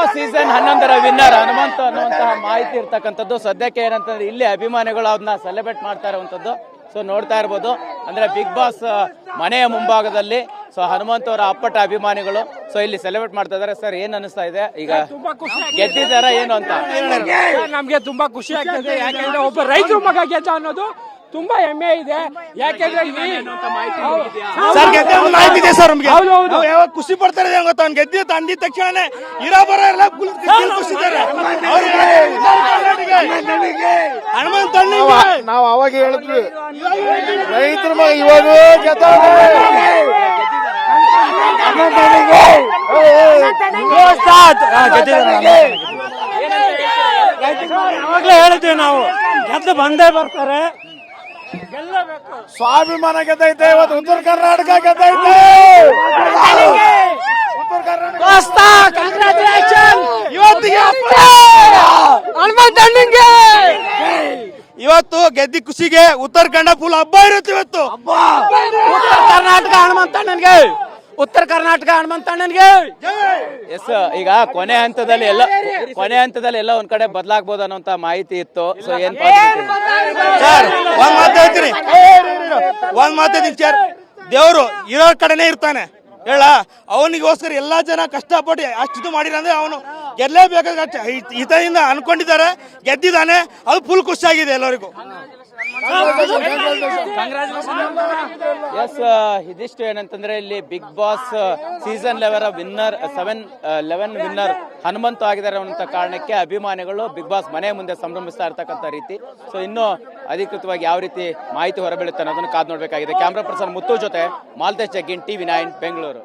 Boss season 11 winner Hanumantha ಅನ್ನುವಂತಹ ಮಾಹಿತಿ ಇರ್ತಕ್ಕಂಥದ್ದು. ಸದ್ಯಕ್ಕೆ ಏನಂತಂದ್ರೆ ಇಲ್ಲಿ ಅಭಿಮಾನಿಗಳು ಅದನ್ನ ಸೆಲೆಬ್ರೇಟ್ ಮಾಡ್ತಾ ಇರುವಂತದ್ದು. ಸೊ ನೋಡ್ತಾ ಇರ್ಬೋದು, ಅಂದ್ರೆ ಬಿಗ್ ಬಾಸ್ ಮನೆಯ ಮುಂಭಾಗದಲ್ಲಿ ಸೊ ಹನುಮಂತ ಅವರ ಅಪ್ಪಟ ಅಭಿಮಾನಿಗಳು ಸೊ ಇಲ್ಲಿ ಸೆಲೆಬ್ರೇಟ್ ಮಾಡ್ತಾ ಇದಾರೆ. ಸರ್ ಏನ್ ಅನಿಸ್ತಾ ಇದೆ, ಈಗ ಗೆದ್ದಿದಾರ ಏನು ಅಂತ? ನಮ್ಗೆ ತುಂಬಾ ಖುಷಿ ಆಗ್ತದೆ, ಯಾಕಂದ್ರೆ ಒಬ್ಬ ರೈತರ ಮಗ ಗೆದ್ದ ಅನ್ನೋದು ತುಂಬಾ ಹೆಮ್ಮೆ ಇದೆ. ಯಾಕಂದ್ರೆ ಯಾವಾಗ ಖುಷಿ ಪಡ್ತಾರೆ ಗೊತ್ತಾ, ಅವ್ನು ಗೆದ್ದ ಅಂದಿದ ತಕ್ಷಣ ಇರೋ ಬರ ಎಲ್ಲ ಖುಷಿದ್ದಾರೆ. ಹನುಮಂತ ನಾವು ಅವಾಗ ಹೇಳಿದ್ವಿ ರೈತರ ಮಗ ಇವಾಗ ಯಾವಾಗ್ಲೇ ಹೇಳಿದ್ವಿ ನಾವು ಗೆದ್ದು ಬಂದೇ ಬರ್ತಾರೆ. ಸ್ವಾಭಿಮಾನ ಗೆದ್ದೈತೆ ಇವತ್ತು. ಉತ್ತರ ಕರ್ನಾಟಕ ಗೆದ್ದೈತೆ. ಉತ್ತರ ಕರ್ನಾಟಕ ಇವತ್ತು ಗೆದ್ದಿ ಖುಷಿಗೆ ಉತ್ತರ ಕನ್ನಡ ಫುಲ್ ಹಬ್ಬ ಇರುತ್ತೆ ಇವತ್ತು. ಉತ್ತರ ಕರ್ನಾಟಕ ಹನುಮಂತಣ್ಣನ್ಗೆ, ಉತ್ತರ ಕರ್ನಾಟಕ ಹನುಮಂತಣ್ಣನ್ಗೆ. ಎಸ್, ಈಗ ಕೊನೆ ಹಂತದಲ್ಲಿ ಎಲ್ಲ ಒಂದ್ ಕಡೆ ಬದಲಾಗಬಹುದು ಅನ್ನೋಂತ ಮಾಹಿತಿ ಇತ್ತು. ಸೊ ಏನ್ ಸರ್ ಒಂದ್ ಮಾತು ಹೇಳ್ತೀನಿ ಸರ್, ದೇವ್ರು ಇರೋ ಕಡೆನೆ ಇರ್ತಾನೆ ಹೇಳ. ಅವನಿಗೋಸ್ಕರ ಎಲ್ಲಾ ಜನ ಕಷ್ಟಪಟ್ಟು ಅಷ್ಟು ಮಾಡಿರ ಅಂದ್ರೆ ಅವನು ಗೆಲ್ಲೇಬೇಕಾದ ಹಿತದಿಂದ ಅನ್ಕೊಂಡಿದ್ದಾರೆ, ಗೆದ್ದಿದ್ದಾನೆ. ಅದು ಫುಲ್ ಖುಷಿಯಾಗಿದೆ ಎಲ್ಲರಿಗೂ. ಎಸ್, ಇದಿಷ್ಟು ಏನಂತಂದ್ರೆ ಇಲ್ಲಿ big boss season 11 winner Hanumantha ಆಗಿದ್ದಾರೆ ಅನ್ನೋ ಕಾರಣಕ್ಕೆ ಅಭಿಮಾನಿಗಳು ಬಿಗ್ ಬಾಸ್ ಮನೆ ಮುಂದೆ ಸಂಭ್ರಮಿಸ್ತಾ ಇರ್ತಕ್ಕಂಥ ರೀತಿ. ಸೊ ಇನ್ನು ಅಧಿಕೃತವಾಗಿ ಯಾವ ರೀತಿ ಮಾಹಿತಿ ಹೊರಬೀಳುತ್ತೆ ಅನ್ನೋದನ್ನು ಕಾದು ನೋಡ್ಬೇಕಾಗಿದೆ. ಕ್ಯಾಮ್ರಾ ಪರ್ಸನ್ ಮುತ್ತು ಜೊತೆ ಮಾಲ್ತೇಶ್ ಜಗ್ಗಿನ್, TV9 ಬೆಂಗಳೂರು.